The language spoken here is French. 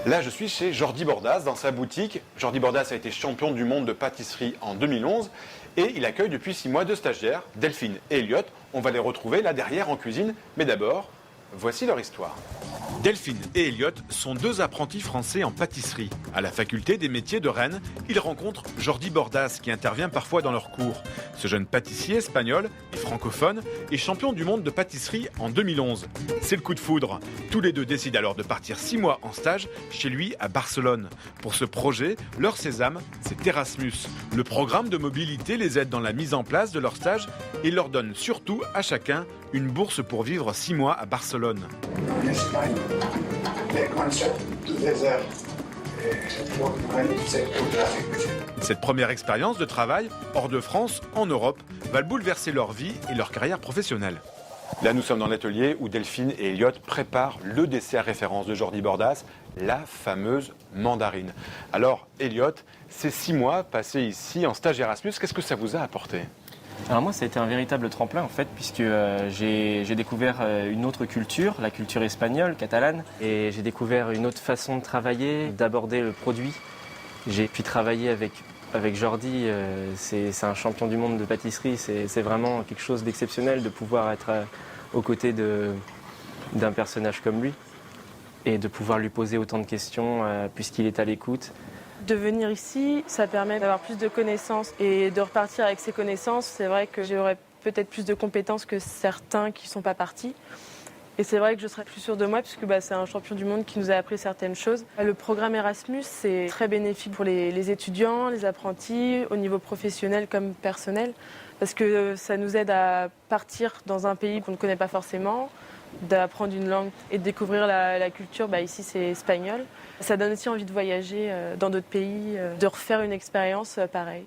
Là, je suis chez Jordi Bordas, dans sa boutique. Jordi Bordas a été champion du monde de pâtisserie en 2011 et il accueille depuis 6 mois 2 stagiaires, Delphine et Elliot. On va les retrouver là derrière en cuisine, mais d'abord, voici leur histoire. Delphine et Elliot sont 2 apprentis français en pâtisserie. À la faculté des métiers de Rennes, ils rencontrent Jordi Bordas qui intervient parfois dans leurs cours. Ce jeune pâtissier espagnol et francophone est champion du monde de pâtisserie en 2011. C'est le coup de foudre. Tous les 2 décident alors de partir 6 mois en stage chez lui à Barcelone. Pour ce projet, leur sésame, c'est Erasmus. Le programme de mobilité les aide dans la mise en place de leur stage et leur donne surtout à chacun une bourse pour vivre 6 mois à Barcelone. En Espagne, les concepts du désert et le secteur de l'agriculture. Cette première expérience de travail, hors de France, en Europe, va bouleverser leur vie et leur carrière professionnelle. Là, nous sommes dans l'atelier où Delphine et Elliot préparent le dessert référence de Jordi Bordas, la fameuse mandarine. Alors, Elliot, ces 6 mois passés ici en stage Erasmus, qu'est-ce que ça vous a apporté ? Alors moi, ça a été un véritable tremplin en fait, puisque j'ai découvert une autre culture, la culture espagnole, catalane, et j'ai découvert une autre façon de travailler, d'aborder le produit. J'ai pu travailler avec Jordi, c'est un champion du monde de pâtisserie, c'est vraiment quelque chose d'exceptionnel de pouvoir être aux côtés d'un personnage comme lui et de pouvoir lui poser autant de questions puisqu'il est à l'écoute. De venir ici, ça permet d'avoir plus de connaissances et de repartir avec ces connaissances. C'est vrai que j'aurais peut-être plus de compétences que certains qui ne sont pas partis. Et c'est vrai que je serais plus sûre de moi puisque c'est un champion du monde qui nous a appris certaines choses. Le programme Erasmus, c'est très bénéfique pour les étudiants, les apprentis, au niveau professionnel comme personnel, parce que ça nous aide à partir dans un pays qu'on ne connaît pas forcément, d'apprendre une langue et de découvrir la culture. Ici, c'est espagnol. Ça donne aussi envie de voyager dans d'autres pays, de refaire une expérience pareille.